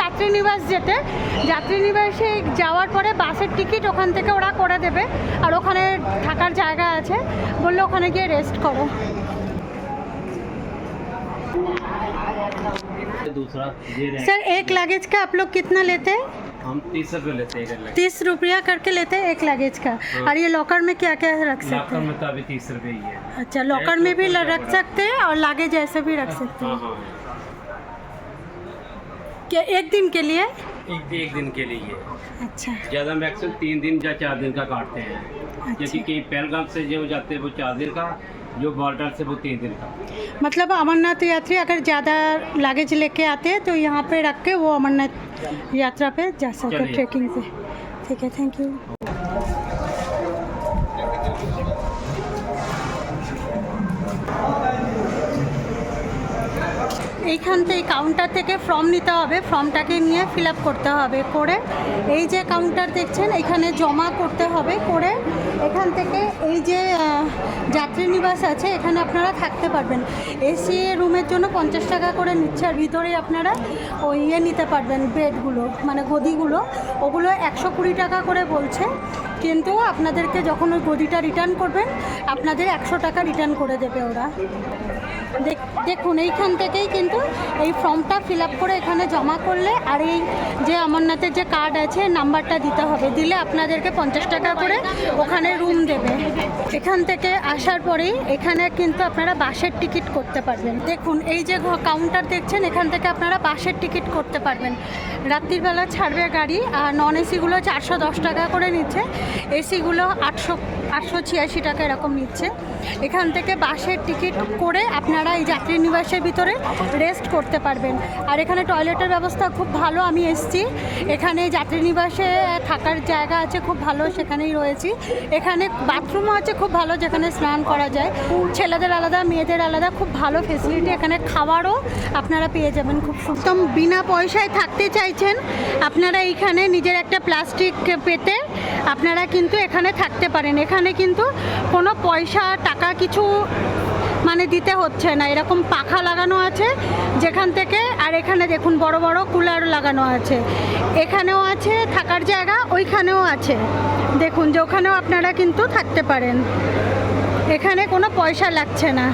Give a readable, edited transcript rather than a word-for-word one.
যাত্রী নিবাস যেতে। যাত্রী নিবাসে যাওয়ার পরে বাসের টিকিট ওখান থেকে ওরা করে দেবে, আর ওখানে থাকার জায়গা আছে, বললে ওখানে গিয়ে রেস্ট করো। दूसरा ये रहे। सर एक लगेज का आप लोग कितना लेते हैं? हम 30 रुपये लेते हैं इधर। 30 रुपया करके लेते हैं एक लगेज का। और ये लॉकर में क्या क्या रख सकते लॉकर हैं? में तो अभी 30 रुपये ही है। अच्छा, लॉकर में भी रख सकते हैं और लगेज ऐसे भी रख सकते हैं। हाँ क्या एक दिन के लिए? एक दिन के लिए। अच्छा ज़्यादा मैक्सिमम 3 दिन या 4 दिन का काटते हैं, क्योंकि अच्छा, कहीं पहलगाम से जो जाते हैं वो 4 दिन का, जो बॉर्डर से वो 3 दिन का। मतलब अमरनाथ यात्री अगर ज़्यादा लगेज लेके आते हैं तो यहाँ पे रख के वो अमरनाथ यात्रा पे जा सकते हैं चलिए। ट्रैकिंग पे। ठीक है, थैंक यू। এইখান থেকে কাউন্টার থেকে ফর্ম নিতে হবে, ফর্মটাকে নিয়ে ফিল আপ করতে হবে, করে এই যে কাউন্টার দেখছেন এখানে জমা করতে হবে, করে এখান থেকে এই যে যাত্রী নিবাস আছে এখানে আপনারা থাকতে পারবেন। এসি রুমের জন্য 50 টাকা করে নিচ্ছে, আর ভিতরে আপনারা ওই নিতে পারবেন, বেডগুলো মানে গদিগুলো, ওগুলো 120 টাকা করে বলছে, কিন্তু আপনাদেরকে যখন ওই গদিটা রিটার্ন করবেন আপনাদের 100 টাকা রিটার্ন করে দেবে ওরা। দেখুন এইখান থেকেই কিন্তু এই ফর্মটা ফিল আপ করে এখানে জমা করলে, আর এই যে অমরনাথের যে কার্ড আছে নাম্বারটা দিতে হবে, দিলে আপনাদেরকে 50 টাকা করে ওখানে রুম দেবে। এখান থেকে আসার পরেই এখানে কিন্তু আপনারা বাসের টিকিট করতে পারবেন। দেখুন এই যে কাউন্টার দেখছেন এখান থেকে আপনারা বাসের টিকিট করতে পারবেন। রাত্রিবেলা ছাড়বে গাড়ি, আর নন এসিগুলো 410 টাকা করে নিচ্ছে, এসিগুলো 886 টাকা এরকম নিচ্ছে। এখান থেকে বাসের টিকিট করে আপনারা এই যাত্রী নিবাসের ভিতরে রেস্ট করতে পারবেন। আর এখানে টয়লেটের ব্যবস্থা খুব ভালো, আমি এসেছি এখানে যাত্রী নিবাসে থাকার জায়গা আছে খুব ভালো, সেখানেই রয়েছি। এখানে বাথরুমও আছে খুব ভালো, যেখানে স্নান করা যায়, ছেলেদের আলাদা মেয়েদের আলাদা, খুব ভালো ফেসিলিটি। এখানে খাবারও আপনারা পেয়ে যাবেন খুব সুন্দর। বিনা পয়সায় থাকতে চাইছেন আপনারা এইখানে নিজের একটা প্লাস্টিক পেতে আপনারা কিন্তু এখানে থাকতে পারেন। এখানে কিন্তু কোনো পয়সা টাকা কিছু মানে দিতে হচ্ছে না, এরকম পাখা লাগানো আছে যেখান থেকে, আর এখানে দেখুন বড় বড় কুলার লাগানো আছে, এখানেও আছে থাকার জায়গা, ওইখানেও আছে, দেখুন যে ওখানেও আপনারা কিন্তু থাকতে পারেন, এখানে কোনো পয়সা লাগছে না।